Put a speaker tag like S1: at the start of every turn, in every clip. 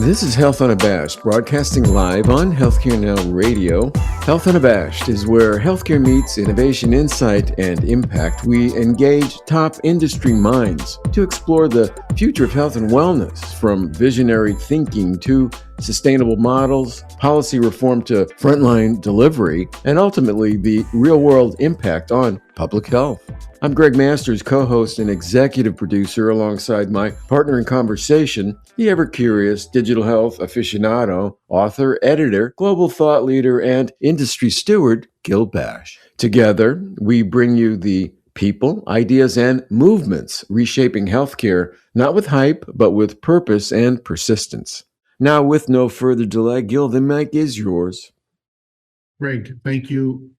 S1: This is Health Unabashed, broadcasting live on Healthcare Now Radio. Health Unabashed is where healthcare meets innovation, insight, and impact. We engage top industry minds to explore the future of health and wellness, from visionary thinking to sustainable models, policy reform to frontline delivery, and ultimately the real-world impact on public health. I'm Greg Masters, co-host and executive producer, alongside my partner in conversation, the ever-curious digital health aficionado, author, editor, global thought leader, and industry steward, Gil Bash. Together, we bring you the people, ideas, and movements reshaping healthcare, not with hype, but with purpose and persistence. Now, with no further delay, Gil, the mic is yours.
S2: Greg, thank you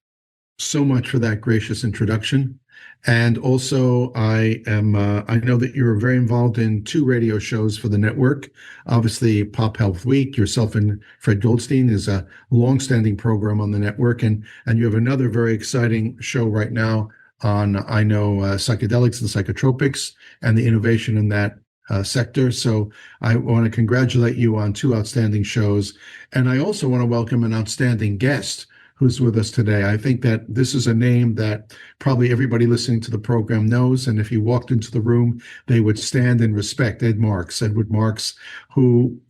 S2: so much for that gracious introduction. And also, I know that you're very involved in two radio shows for the network. Obviously, Pop Health Week, yourself and Fred Goldstein, is a longstanding program on the network. And you have another very exciting show right now on, psychedelics and psychotropics and the innovation in that sector. So I want to congratulate you on two outstanding shows. And I also want to welcome an outstanding guest who's with us today. I think that this is a name that probably everybody listening to the program knows. And if you walked into the room, they would stand in respect. Edward Marx, who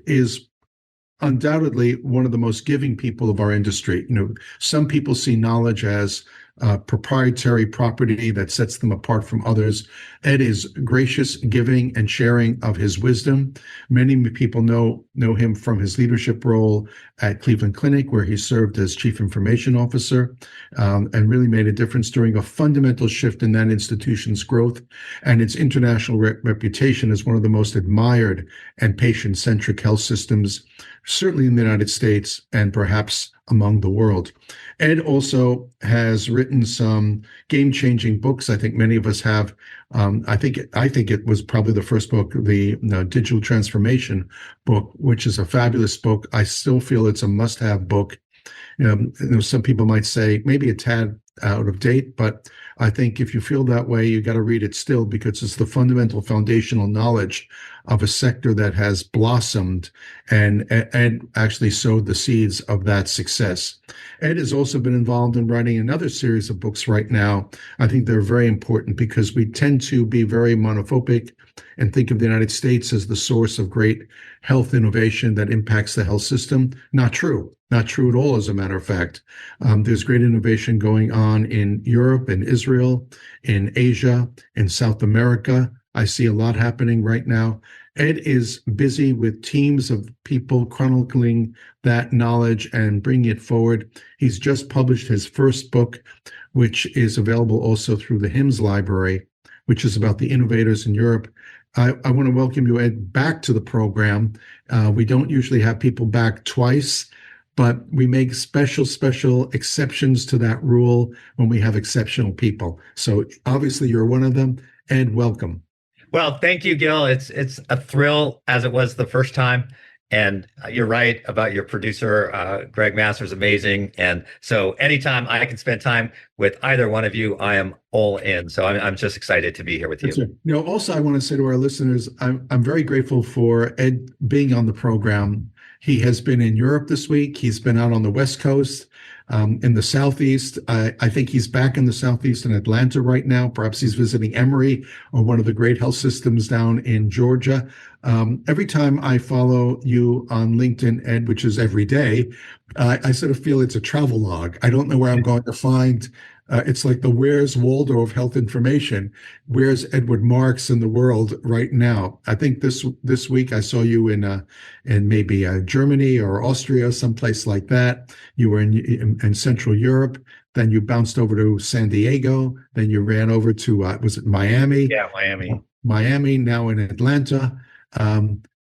S2: is undoubtedly one of the most giving people of our industry. Some people see knowledge as proprietary property that sets them apart from others. Ed is gracious, giving, and sharing of his wisdom. Many people know him from his leadership role at Cleveland Clinic, where he served as chief information officer, and really made a difference during a fundamental shift in that institution's growth and its international reputation as one of the most admired and patient-centric health systems, certainly in the United States and perhaps among the world. Ed also has written some game-changing books. I think many of us have. I think it was probably the first book, the Digital Transformation book, which is a fabulous book. I still feel it's a must-have book. Some people might say maybe a tad out of date, but I think if you feel that way, you got to read it still, because it's the fundamental foundational knowledge of a sector that has blossomed and actually sowed the seeds of that success. Ed has also been involved in writing another series of books right now. I think they're very important because we tend to be very monophobic and think of the United States as the source of great health innovation that impacts the health system. Not true. Not true at all, as a matter of fact. There's great innovation going on in Europe, in Israel, in Asia, in South America. I see a lot happening right now. Ed is busy with teams of people chronicling that knowledge and bringing it forward. He's just published his first book, which is available also through the HIMSS library, which is about the innovators in Europe. I want to welcome you, Ed, back to the program. We don't usually have people back twice, but we make special exceptions to that rule when we have exceptional people. So obviously you're one of them. Ed, welcome.
S3: Well, thank you, Gil. It's a thrill, as it was the first time. And you're right about your producer, Greg Masters, amazing. And so anytime I can spend time with either one of you, I am all in. So I'm just excited to be here with you.
S2: Also, I want to say to our listeners, I'm very grateful for Ed being on the program. He has been in Europe this week. He's been out on the West Coast, in the Southeast. I think he's back in the Southeast in Atlanta right now. Perhaps he's visiting Emory, or one of the great health systems down in Georgia. Every time I follow you on LinkedIn, Ed, which is every day, I sort of feel it's a travel log. I don't know where I'm going to find. It's like the Where's Waldo of health information. Where's Edward Marx in the world right now? I think this week I saw you in maybe Germany or Austria, someplace like that. You were in Central Europe. Then you bounced over to San Diego. Then you ran over to was it Miami?
S3: Yeah, Miami.
S2: Miami. Now in Atlanta.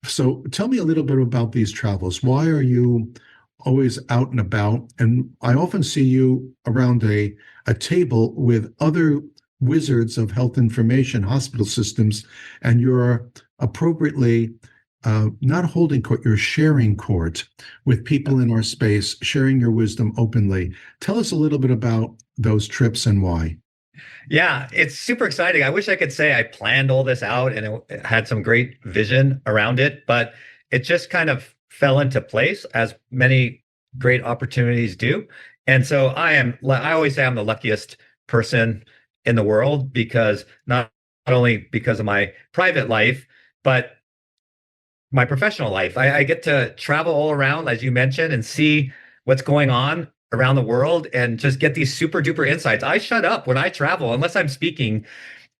S2: So tell me a little bit about these travels. Why are you always out and about? And I often see you around a table with other wizards of health information, hospital systems, and you're appropriately not holding court, you're sharing court with people in our space, sharing your wisdom openly. Tell us a little bit about those trips and why.
S3: Yeah, it's super exciting. I wish I could say I planned all this out and it had some great vision around it, but it just kind of fell into place, as many great opportunities do. And so I always say I'm the luckiest person in the world, because not only because of my private life, but my professional life. I get to travel all around, as you mentioned, and see what's going on around the world and just get these super duper insights. I shut up when I travel, unless I'm speaking.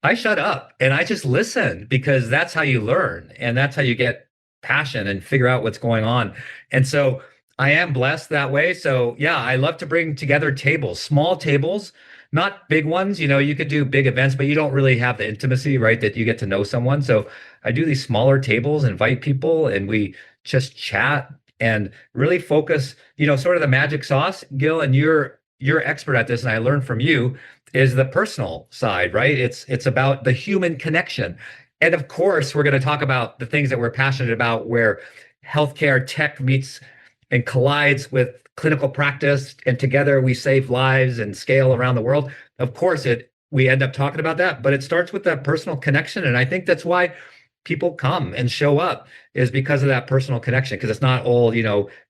S3: I shut up and I just listen, because that's how you learn and that's how you get passion and figure out what's going on. And so I am blessed that way. So yeah, I love to bring together tables, small tables, not big ones. You could do big events, but you don't really have the intimacy, right? That you get to know someone. So I do these smaller tables, invite people, and we just chat and really focus, sort of the magic sauce, Gil, and you're expert at this, and I learned from you, is the personal side, right? It's about the human connection. And of course, we're going to talk about the things that we're passionate about, where healthcare tech meets and collides with clinical practice, and together we save lives and scale around the world. Of course, we end up talking about that, but it starts with that personal connection. And I think that's why people come and show up, is because of that personal connection, because it's not all,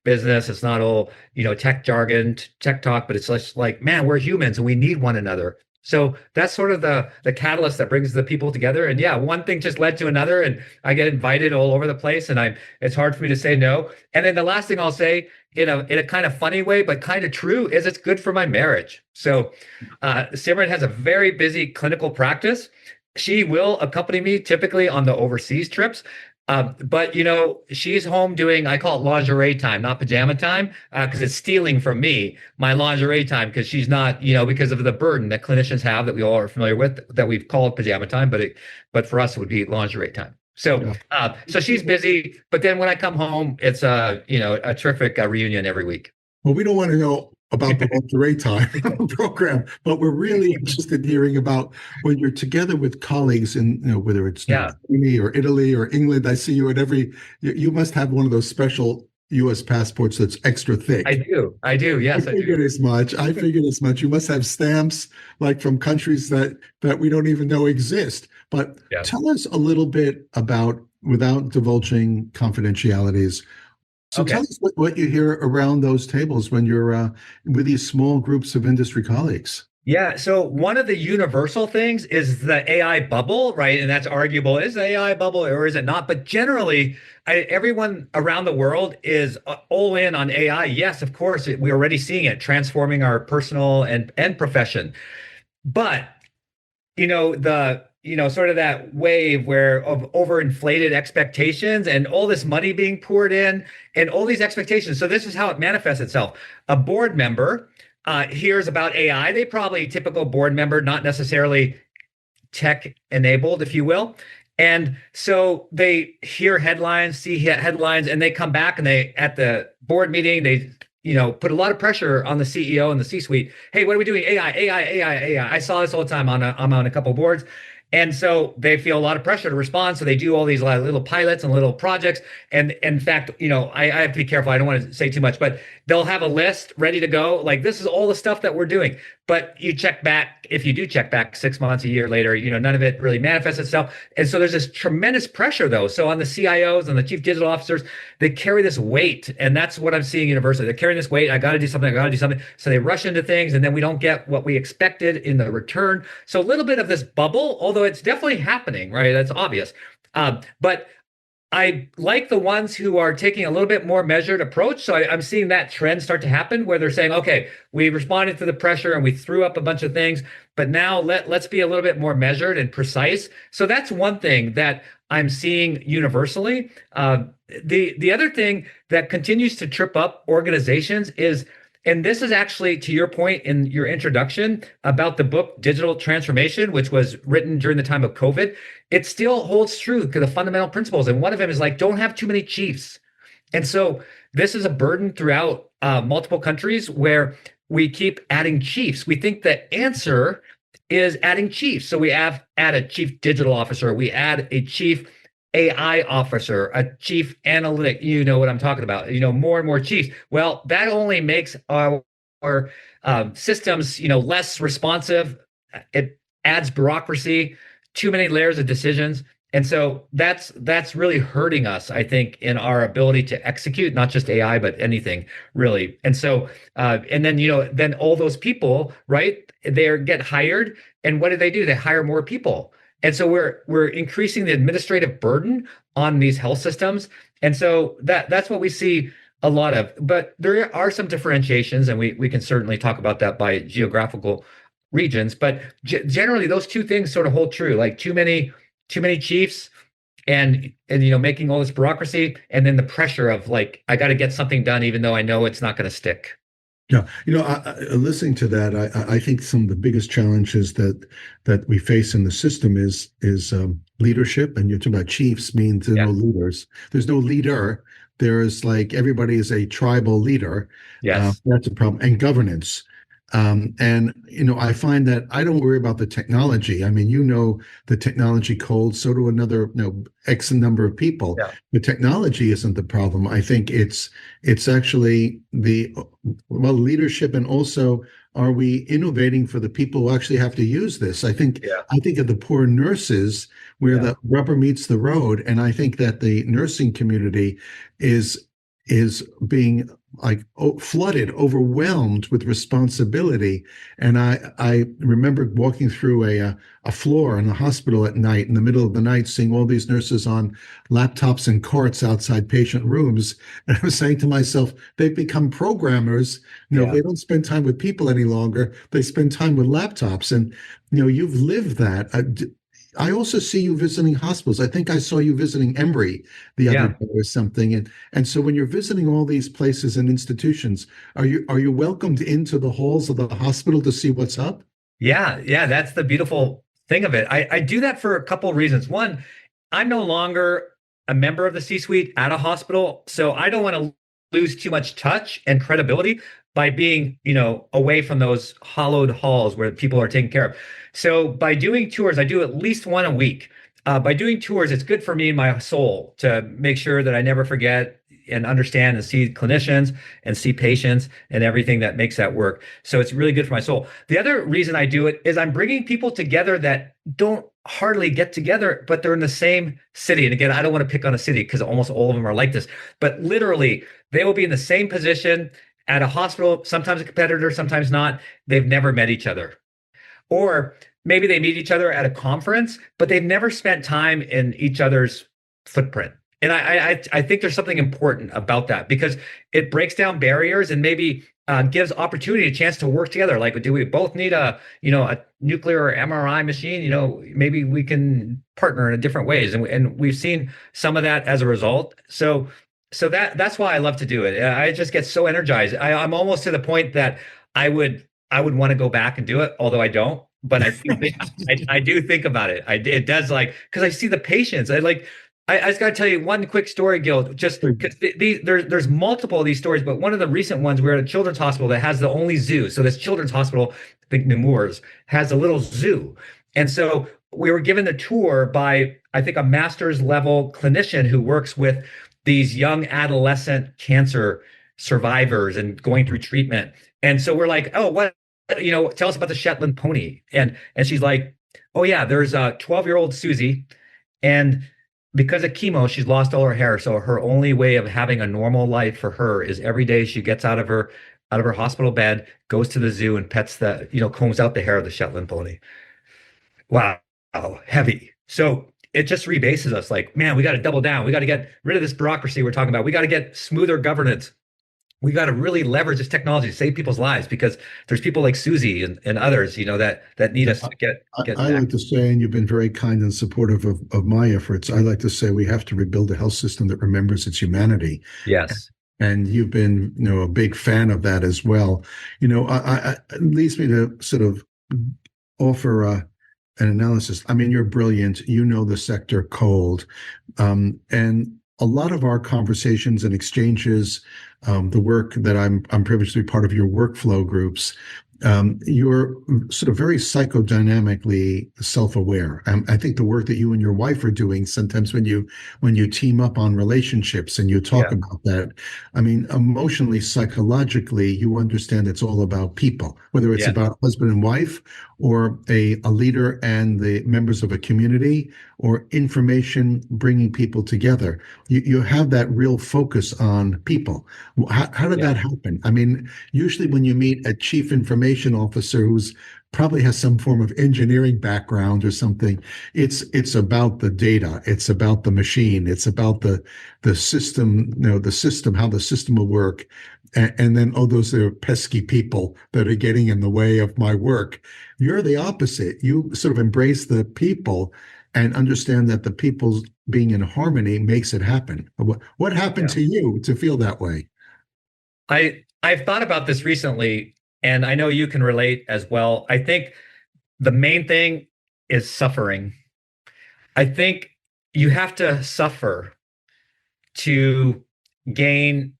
S3: business, it's not all, tech jargon, tech talk, but it's just like, man, we're humans and we need one another. So that's sort of the catalyst that brings the people together. And yeah, one thing just led to another, and I get invited all over the place, and it's hard for me to say no. And then the last thing I'll say, in a kind of funny way, but kind of true, is it's good for my marriage. So Simran has a very busy clinical practice. She will accompany me typically on the overseas trips. But she's home doing, I call it lingerie time, not pajama time, because it's stealing from me my lingerie time, because she's not, because of the burden that clinicians have that we all are familiar with, that we've called pajama time, but for us it would be lingerie time. So, so she's busy, but then when I come home, it's a terrific reunion every week.
S2: Well, we don't want to know about the lingerie time program, but we're really interested in hearing about when you're together with colleagues in, whether it's Germany or Italy or England. I see you at you must have one of those special U.S. passports that's extra thick.
S3: I do. Yes,
S2: I figured as much. You must have stamps like from countries that we don't even know exist. But tell us a little bit about, without divulging confidentialities. So tell us what you hear around those tables when you're with these small groups of industry colleagues.
S3: Yeah. So one of the universal things is the AI bubble, right? And that's arguable. Is the AI bubble or is it not? But generally, everyone around the world is all in on AI. Yes, of course, we're already seeing it transforming our personal and profession. But, sort of that wave of overinflated expectations and all this money being poured in and all these expectations. So this is how it manifests itself. A board member hears about AI. They probably, typical board member, not necessarily tech enabled, if you will. And so they hear headlines, see headlines, and they come back and at the board meeting, they put a lot of pressure on the CEO and the C-suite. Hey, what are we doing? AI. I saw this all the time. I'm on a couple of boards. And so they feel a lot of pressure to respond. So they do all these little pilots and little projects. And in fact, I have to be careful. I don't want to say too much, but they'll have a list ready to go. Like, this is all the stuff that we're doing. But you check back, if you do check back 6 months, a year later, none of it really manifests itself. And so there's this tremendous pressure, though. So on the CIOs and the chief digital officers, they carry this weight. And that's what I'm seeing universally. They're carrying this weight. I got to do something. So they rush into things, and then we don't get what we expected in the return. So a little bit of this bubble, although it's definitely happening, right? That's obvious. But I like the ones who are taking a little bit more measured approach. So I'm seeing that trend start to happen, where they're saying, okay, we responded to the pressure and we threw up a bunch of things, but now let's be a little bit more measured and precise. So that's one thing that I'm seeing universally. The other thing that continues to trip up organizations is, and this is actually to your point in your introduction about the book Digital Transformation, which was written during the time of COVID, it still holds true to the fundamental principles. And one of them is like, don't have too many chiefs. And so this is a burden throughout multiple countries where we keep adding chiefs. We think the answer is adding chiefs. So we add a chief digital officer, we add a chief AI officer, a chief analytic, you know what I'm talking about, more and more chiefs. Well, that only makes our systems, less responsive. It adds bureaucracy, too many layers of decisions. And so that's really hurting us, I think, in our ability to execute, not just AI, but anything really. And so, and then, then all those people, right? They get hired, and what do? They hire more people. And so we're increasing the administrative burden on these health systems. And so that's what we see a lot of. But there are some differentiations, and we can certainly talk about that by geographical regions. But generally, those two things sort of hold true. Like too many chiefs, and making all this bureaucracy, and then the pressure of like, I got to get something done, even though I know it's not going to stick.
S2: Yeah, listening to that, I think some of the biggest challenges that we face in the system is leadership. And you're talking about chiefs, means there's no leaders. There's no leader. There's like everybody is a tribal leader.
S3: Yes,
S2: that's a problem. And governance. And I find that I don't worry about the technology. I mean, the technology cold, so do another X number of people.
S3: Yeah.
S2: The technology isn't the problem. I think it's actually the leadership, and also, are we innovating for the people who actually have to use this? I think of the poor nurses where the rubber meets the road, and I think that the nursing community is being flooded, overwhelmed with responsibility. And I remember walking through a floor in a hospital at night, in the middle of the night, seeing all these nurses on laptops and carts outside patient rooms. And I was saying to myself, they've become programmers. They don't spend time with people any longer. They spend time with laptops. And, you've lived that. I also see you visiting hospitals. I think I saw you visiting Embry the other day or something. And so when you're visiting all these places and institutions, are you welcomed into the halls of the hospital to see what's up?
S3: Yeah, that's the beautiful thing of it. I do that for a couple of reasons. One, I'm no longer a member of the C-suite at a hospital, so I don't want to lose too much touch and credibility by being, away from those hollowed halls where people are taken care of. So by doing tours, I do at least one a week. By doing tours, it's good for me and my soul to make sure that I never forget and understand and see clinicians and see patients and everything that makes that work. So it's really good for my soul. The other reason I do it is I'm bringing people together that don't hardly get together, but they're in the same city. And again, I don't want to pick on a city because almost all of them are like this, but literally they will be in the same position at a hospital, sometimes a competitor, sometimes not. They've never met each other. Or maybe they meet each other at a conference, but they've never spent time in each other's footprint. And I think there's something important about that, because it breaks down barriers and maybe gives opportunity, a chance to work together. Like, do we both need a nuclear or MRI machine? Maybe we can partner in different ways. And we've seen some of that as a result. So that's why I love to do it. I just get so energized. I'm almost to the point that I would want to go back and do it, although I don't. But I do think about it. It does, because I see the patients. I just got to tell you one quick story, Gil, just because there's multiple of these stories, but one of the recent ones, we're at a children's hospital that has the only zoo. So this children's hospital, I think Nemours, has a little zoo. And so we were given the tour by, I think, a master's level clinician who works with these young adolescent cancer survivors and going through treatment. And so we're like, oh, what, tell us about the Shetland pony. And she's like, oh yeah, there's a 12-year-old Susie, and because of chemo, she's lost all her hair. So her only way of having a normal life for her is every day she gets out of her hospital bed, goes to the zoo and pets combs out the hair of the Shetland pony. Wow, heavy. So it just rebases us, like, man, we got to double down. We got to get rid of this bureaucracy we're talking about. We got to get smoother governance. We got to really leverage this technology to save people's lives, because there's people like Susie and others, that need us to get
S2: I like to say, and you've been very kind and supportive of my efforts, I like to say we have to rebuild a health system that remembers its humanity.
S3: Yes.
S2: And you've been, a big fan of that as well. It leads me to sort of offer an analysis. I mean, you're brilliant. You know the sector cold. And a lot of our conversations and exchanges, the work that I'm privileged to be part of your workflow groups, you're sort of very psychodynamically self-aware. I think the work that you and your wife are doing sometimes when you team up on relationships and you talk about that, I mean, emotionally, psychologically, you understand it's all about people, whether it's about husband and wife, or a leader and the members of a community, or information bringing people together. You have that real focus on people. How did that happen? I mean, usually when you meet a chief information officer who's probably has some form of engineering background or something, it's about the data, it's about the machine, it's about the system, the system, how the system will work. And then, oh, those are pesky people that are getting in the way of my work. You're the opposite. You sort of embrace the people and understand that the people being in harmony makes it happen. What happened to you to feel that way?
S3: I've thought about this recently, and I know you can relate as well. I think the main thing is suffering. I think you have to suffer to gain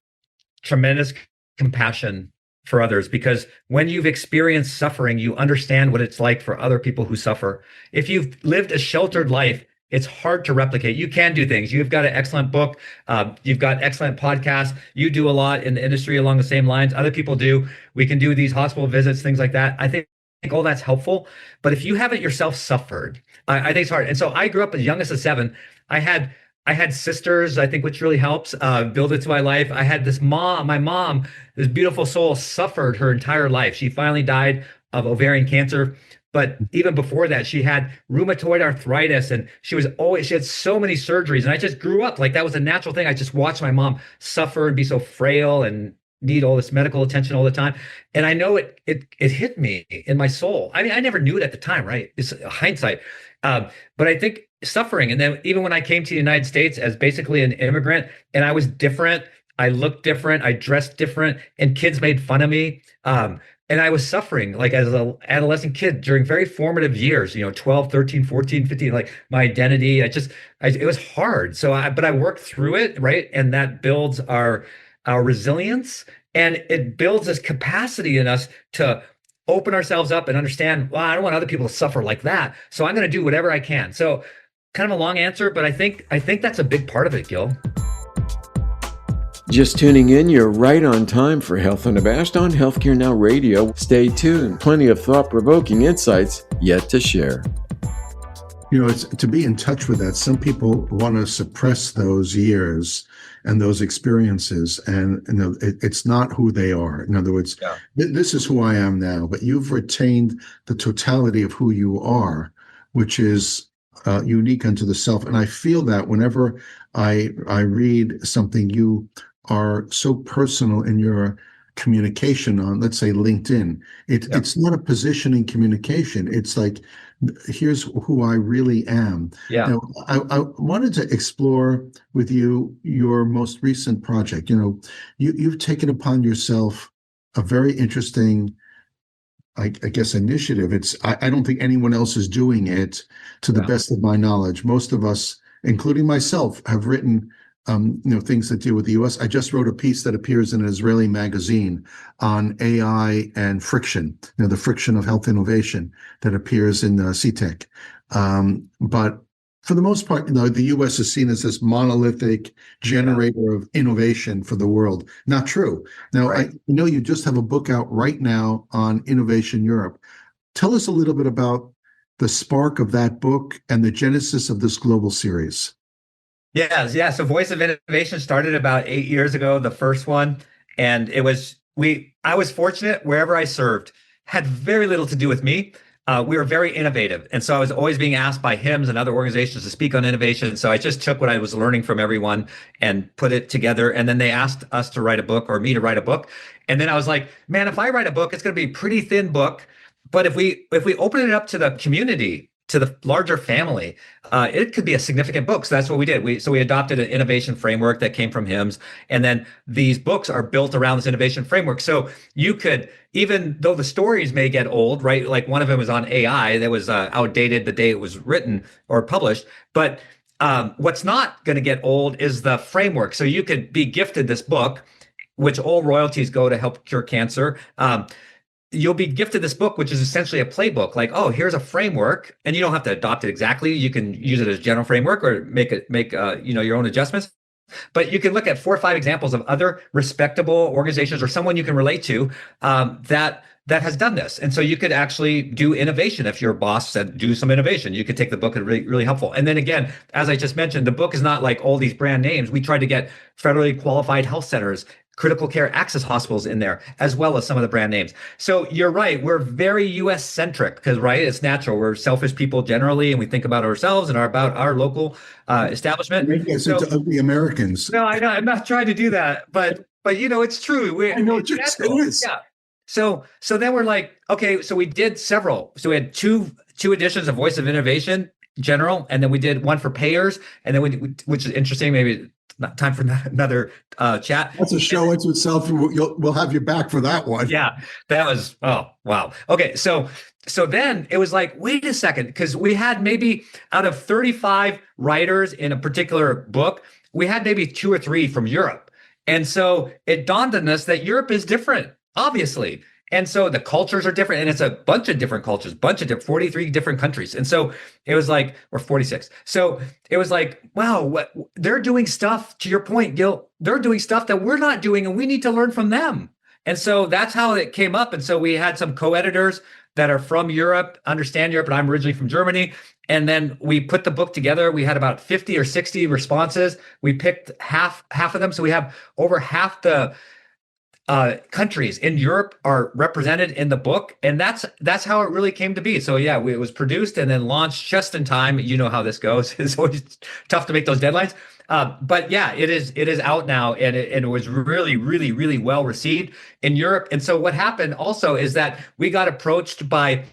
S3: tremendous compassion for others, because when you've experienced suffering, you understand what it's like for other people who suffer. If you've lived a sheltered life, it's hard to replicate. You can do things. You've got an excellent book. You've got excellent podcasts. You do a lot in the industry along the same lines. Other people do. We can do these hospital visits, things like that. I think all that's helpful. But if you haven't yourself suffered, I think it's hard. And so I grew up as youngest of 7. I had sisters, I think, which really helps build into my life. I had my mom, this beautiful soul, suffered her entire life. She finally died of ovarian cancer. But even before that, she had rheumatoid arthritis, and she had so many surgeries. And I just grew up like that was a natural thing. I just watched my mom suffer and be so frail and need all this medical attention all the time. And I know it hit me in my soul. I mean, I never knew it at the time, right? It's hindsight. But I think suffering. And then even when I came to the United States as basically an immigrant, and I was different, I looked different, I dressed different, and kids made fun of me. And I was suffering like as an adolescent kid during very formative years, 12, 13, 14, 15, like my identity. It was hard. But I worked through it, right? And that builds our resilience, and it builds this capacity in us to open ourselves up and understand, well, I don't want other people to suffer like that. So I'm going to do whatever I can. So kind of a long answer, but I think that's a big part of it, Gil.
S1: Just tuning in, you're right on time for Health Unabashed on Healthcare Now Radio. Stay tuned. Plenty of thought-provoking insights yet to share.
S2: It's to be in touch with that. Some people want to suppress those years and those experiences, and it's not who they are. In other words, this is who I am now, but you've retained the totality of who you are, which is unique unto the self. And I feel that whenever I read something, you are so personal in your communication on, let's say, LinkedIn. It's not a positioning communication. It's like, here's who I really am.
S3: Yeah.
S2: Now, I wanted to explore with you your most recent project. You've taken upon yourself a very interesting, I guess, initiative. I don't think anyone else is doing it to the best of my knowledge. Most of us, including myself, have written things that deal with the U.S. I just wrote a piece that appears in an Israeli magazine on AI and friction, the friction of health innovation that appears in CTech. But for the most part, the U.S. is seen as this monolithic generator of innovation for the world. Not true. Now, right. I know you just have a book out right now on Innovation Europe. Tell us a little bit about the spark of that book and the genesis of this global series.
S3: Yeah. So Voice of Innovation started about 8 years ago, the first one. And I was fortunate wherever I served, had very little to do with me. We were very innovative. And so I was always being asked by HIMSS and other organizations to speak on innovation. So I just took what I was learning from everyone and put it together. And then they asked us to write a book, or me to write a book. And then I was like, man, if I write a book, it's going to be a pretty thin book. But if we open it up to the community, to the larger family, it could be a significant book. So that's what we did. We adopted an innovation framework that came from HIMSS. And then these books are built around this innovation framework. So you could, even though the stories may get old, right? Like one of them was on AI that was outdated the day it was written or published. But what's not going to get old is the framework. So you could be gifted this book, which all royalties go to help cure cancer. You'll be gifted this book, which is essentially a playbook. Like, oh, here's a framework, and you don't have to adopt it exactly. You can use it as a general framework or make your own adjustments. But you can look at 4 or 5 examples of other respectable organizations or someone you can relate to that that has done this. And so you could actually do innovation. If your boss said, do some innovation, you could take the book and really, really helpful. And then again, as I just mentioned, the book is not like all these brand names. We tried to get federally qualified health centers, critical care access hospitals in there, as well as some of the brand names. So you're right. We're very US centric because, right, it's natural. We're selfish people generally, and we think about ourselves and about our local establishment.
S2: Make us into ugly Americans.
S3: No, I know. I'm not trying to do that, but it's true.
S2: I know it is.
S3: Yeah. So then we're like, okay, so we did several. So we had two editions of Voice of Innovation General, and then we did one for payers, and then which is interesting. Maybe not time for another chat.
S2: That's a show unto itself. We'll have you back for that one.
S3: Yeah, that was, oh, wow. Okay, so then it was like, wait a second, because we had maybe out of 35 writers in a particular book, we had maybe 2 or 3 from Europe. And so it dawned on us that Europe is different, obviously. And so the cultures are different, and it's a bunch of different cultures, 43 different countries. And so it was like, or 46. So it was like, wow, they're doing stuff, to your point, Gil, they're doing stuff that we're not doing, and we need to learn from them. And so that's how it came up. And so we had some co-editors that are from Europe, understand Europe, and I'm originally from Germany. And then we put the book together. We had about 50 or 60 responses. We picked half of them. So we have over half the countries in Europe are represented in the book, and that's how it really came to be. So yeah, it was produced and then launched just in time. You know how this goes. It's always tough to make those deadlines. But yeah, it is out now, and it was really, really, really well received in Europe. And so what happened also is that we got approached by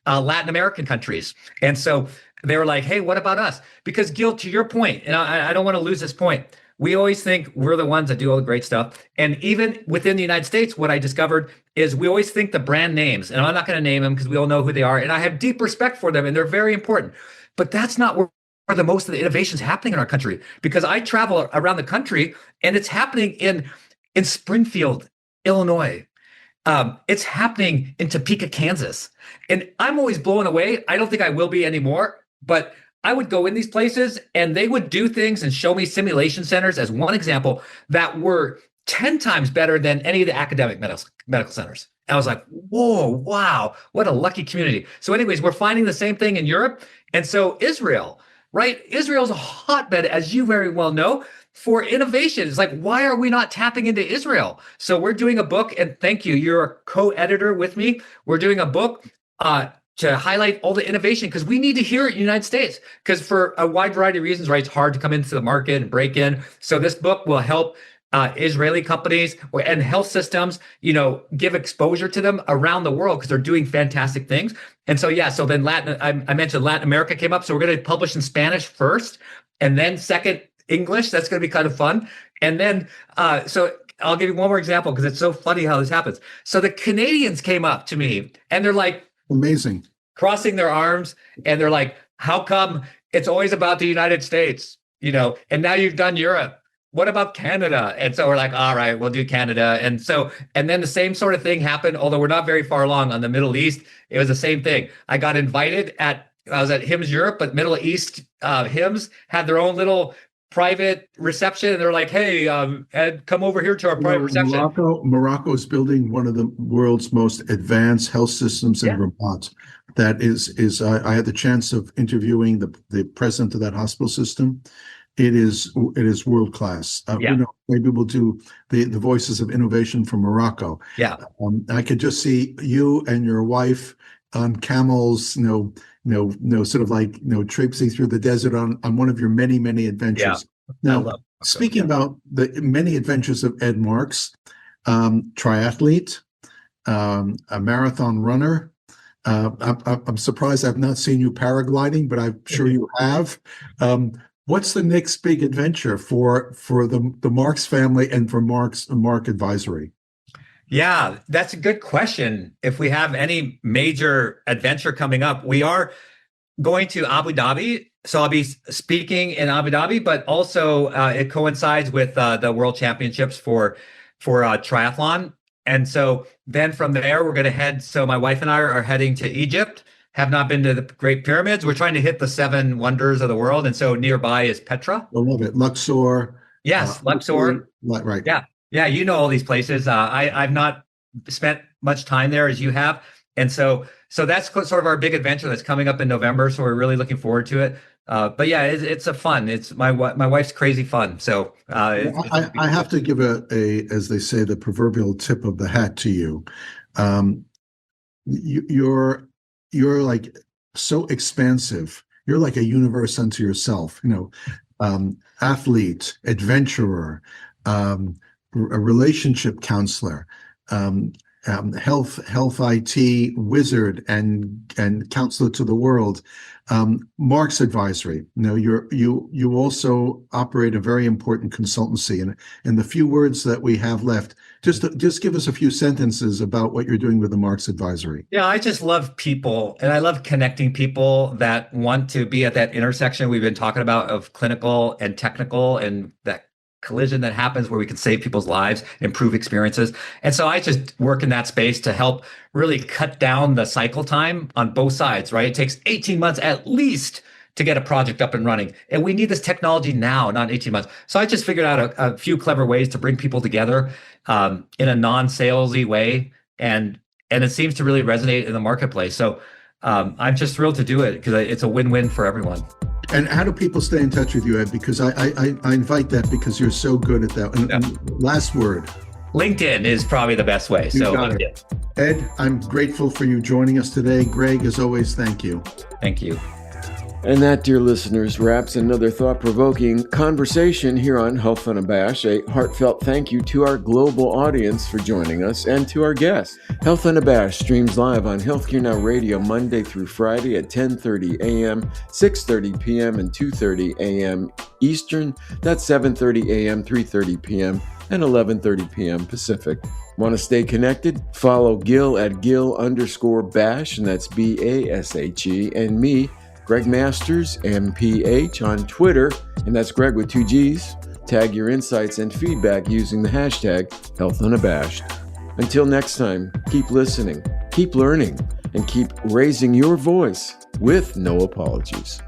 S3: Latin American countries, and so they were like, "Hey, what about us?" Because Gil, to your point, and I don't want to lose this point. We always think we're the ones that do all the great stuff. And even within the United States, what I discovered is we always think the brand names, and I'm not going to name them because we all know who they are. And I have deep respect for them, and they're very important. But that's not where the most of the innovation is happening in our country, because I travel around the country and it's happening in Springfield, Illinois. It's happening in Topeka, Kansas. And I'm always blown away. I don't think I will be anymore, but I would go in these places and they would do things and show me simulation centers as one example that were 10 times better than any of the academic medical centers. And I was like, whoa, wow, what a lucky community. So anyways, we're finding the same thing in Europe. And so Israel, right? Israel's a hotbed, as you very well know, for innovation. It's like, why are we not tapping into Israel? So we're doing a book, and thank you, you're a co-editor with me. We're doing a book to highlight all the innovation, because we need to hear it in the United States, because for a wide variety of reasons, right, it's hard to come into the market and break in. So this book will help Israeli companies and health systems, give exposure to them around the world, because they're doing fantastic things. And so, yeah, so then I mentioned Latin America came up. So we're going to publish in Spanish first, and then second English. That's going to be kind of fun. And then, so I'll give you one more example, because it's so funny how this happens. So the Canadians came up to me and they're like,
S2: amazing,
S3: crossing their arms, and they're like, how come it's always about the United States, and now you've done Europe? What about Canada? And so we're like, all right, we'll do Canada. And then the same sort of thing happened, although we're not very far along on the Middle East. It was the same thing. I got invited I was at HIMSS Europe, but Middle East HIMSS had their own little private reception, and they're like, hey, Ed, come over here to our private reception.
S2: Morocco is building one of the world's most advanced health systems in Vermont. That is I had the chance of interviewing the president of that hospital system. It is world class. Maybe we'll do the voices of innovation from Morocco.
S3: Yeah,
S2: I could just see you and your wife on camels, sort of like traipsing through the desert on one of your many, many adventures. Yeah. Now, speaking about the many adventures of Ed Marx, triathlete, a marathon runner. I'm surprised I've not seen you paragliding, but I'm sure you have. What's the next big adventure for the Marx family and for Marx Advisory?
S3: Yeah, that's a good question. If we have any major adventure coming up, we are going to Abu Dhabi. So I'll be speaking in Abu Dhabi, but also it coincides with the World Championships for triathlon. And so then from there, we're going to head. So my wife and I are heading to Egypt. Have not been to the Great Pyramids. We're trying to hit the 7 wonders of the world. And so nearby is Petra.
S2: I love it. Luxor.
S3: Yes, Luxor.
S2: Right.
S3: Yeah. Yeah, you know all these places. I've not spent much time there as you have. And so that's sort of our big adventure that's coming up in November. So we're really looking forward to it. But yeah, it's a fun. It's my wife's crazy fun. So
S2: I have to give a, as they say, the proverbial tip of the hat to you. You're like so expansive. You're like a universe unto yourself. Athlete, adventurer, a relationship counselor, health IT wizard, and counselor to the world. Marx Advisory. You also operate a very important consultancy. And in the few words that we have left, just give us a few sentences about what you're doing with the Marx Advisory.
S3: Yeah, I just love people, and I love connecting people that want to be at that intersection we've been talking about of clinical and technical, and that collision that happens where we can save people's lives, improve experiences. And so I just work in that space to help really cut down the cycle time on both sides, right? It takes 18 months at least to get a project up and running. And we need this technology now, not 18 months. So I just figured out a few clever ways to bring people together in a non-salesy way. And it seems to really resonate in the marketplace. So I'm just thrilled to do it because it's a win-win for everyone.
S2: And how do people stay in touch with you, Ed? Because I invite that because you're so good at that. And last word.
S3: LinkedIn is probably the best way. So
S2: Ed, I'm grateful for you joining us today. Greg, as always, thank you.
S3: Thank you.
S1: And that, dear listeners, wraps another thought-provoking conversation here on Health Unabashed. A heartfelt thank you to our global audience for joining us and to our guests. Health Unabashed streams live on Healthcare Now Radio Monday through Friday at 10:30 a.m., 6:30 p.m., and 2:30 a.m. Eastern. That's 7:30 a.m., 3:30 p.m., and 11:30 p.m. Pacific. Want to stay connected? Follow Gil at Gil_Bash, and that's BASHE, and me, Greg Masters, MPH, on Twitter, and that's Greg with 2 G's. Tag your insights and feedback using the hashtag HealthUnabashed. Until next time, keep listening, keep learning, and keep raising your voice with no apologies.